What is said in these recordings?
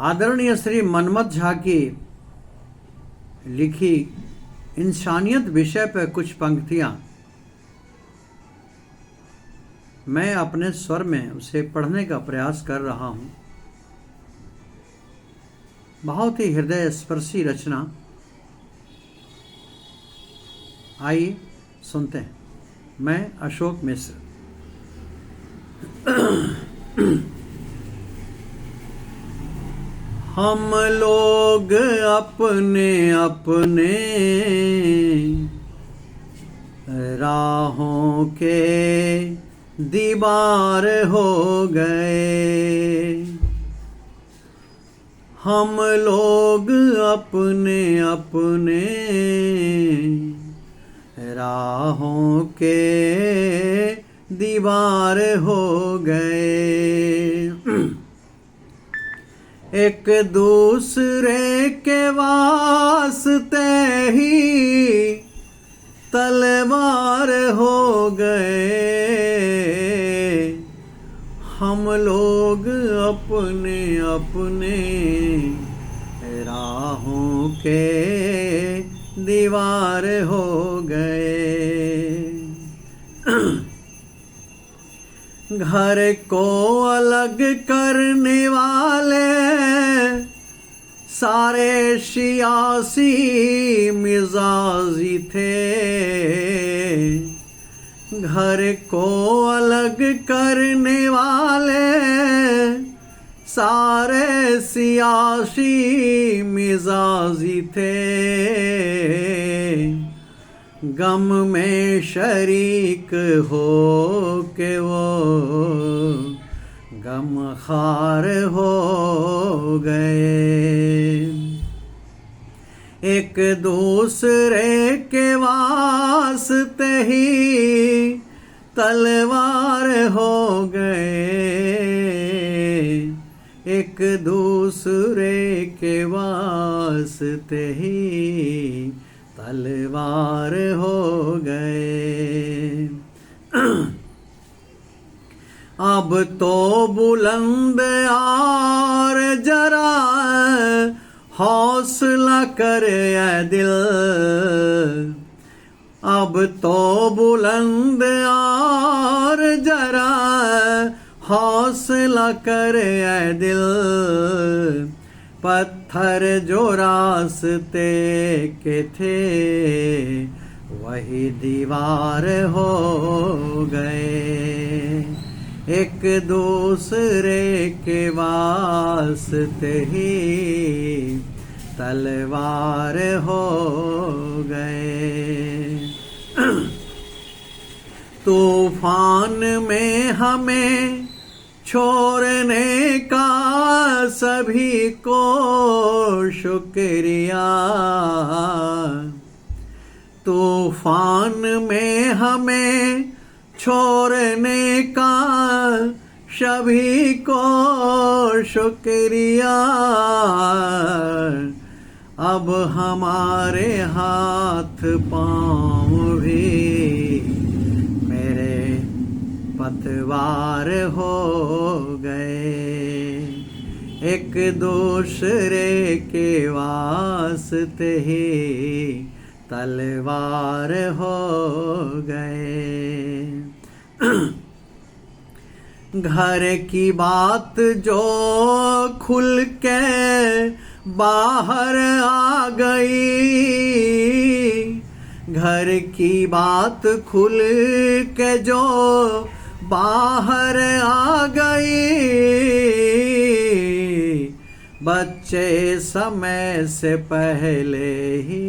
आदरणीय श्री मनमथ झा की लिखी इंसानियत विषय पर कुछ पंक्तियां मैं अपने स्वर में उसे पढ़ने का प्रयास कर रहा हूं। बहुत ही हृदय स्पर्शी रचना। आइए सुनते हैं। मैं अशोक मिश्र। हम लोग अपने अपने राहों के दीवार हो गए। हम लोग अपने अपने राहों के दीवार हो गए। एक दूसरे के वास्ते ही तलवार हो गए। हम लोग अपने अपने राहों के दीवार हो गए। घर को अलग करने वाले सारे सियासी मिजाजी थे। घर को अलग करने वाले सारे सियासी मिजाजी थे। गम में शरीक हो के वो गमखार हो गए। एक दूसरे के वास्ते ही तलवार हो गए। एक दूसरे के वास्ते ही तलवार हो गए। अब तो बुलंद और जरा हौसला कर ऐ दिल। अब तो बुलंद और जरा हौसला कर ऐ दिल। पत्थर जो रास्ते के थे वही दीवार हो गए। एक दूसरे के वास्ते ही तलवार हो गए। तूफान में हमें छोड़ने का सभी को शुक्रिया। तूफान में हमें छोड़ने का सभी को शुक्रिया। अब हमारे हाथ पाँव भी मेरे पतवार हो गए। एक दूसरे के वास्ते ही तलवार हो गए। घर की बात जो खुल के बाहर आ गई। घर की बात खुल के जो बाहर आ गई। बच्चे समय से पहले ही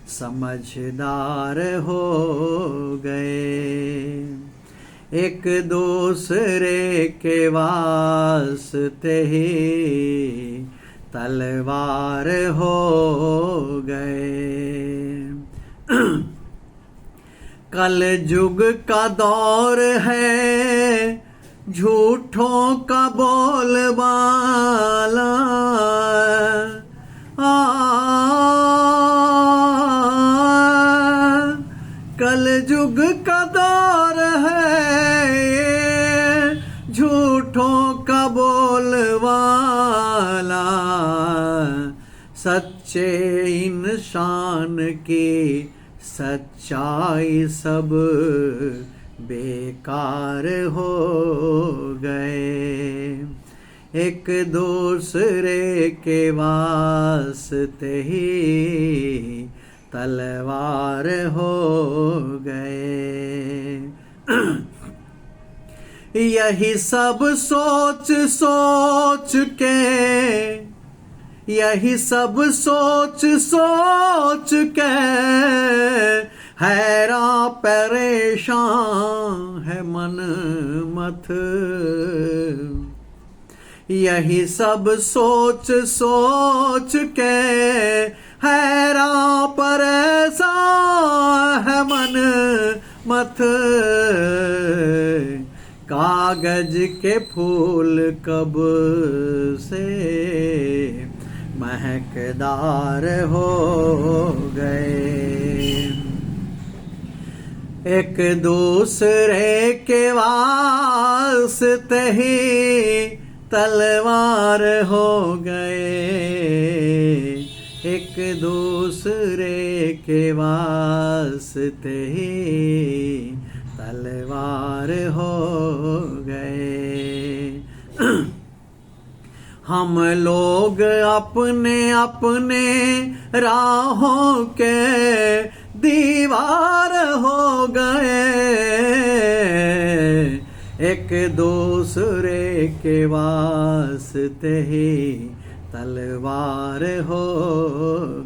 समझदार हो गए। एक दूसरे के वास्ते ही तलवार हो गए। कल युग का दौर है झूठों का बोलबाला। कल युग का दौर है झूठों का बोलबाला। गया। सच्चे इंसान की सच्चाई सब बेकार हो गए। एक दूसरे के वास्ते ही तलवार हो गए। यही सब सोच सोच के, यही सब सोच सोच के हैरान परेशान है मन मत। यही सब सोच सोच के हैरान परेशान है मन मत। कागज के फूल कब से महकदार हो गए। एक दूसरे के वास्ते ही तलवार हो गए। एक दूसरे के वास्ते ही तलवार हो गए। हम लोग अपने अपने राहों के दीवार हो गए। एक दूसरे के वास्ते ही तलवार हो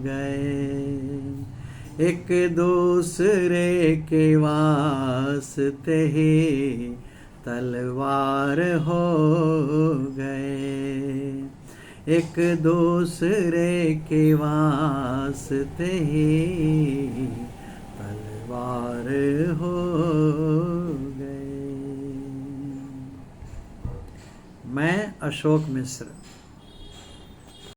गए। एक दूसरे के वास्ते ही तलवार हो गए। एक दूसरे के वास्ते ही तलवार हो गए। मैं अशोक मिश्र।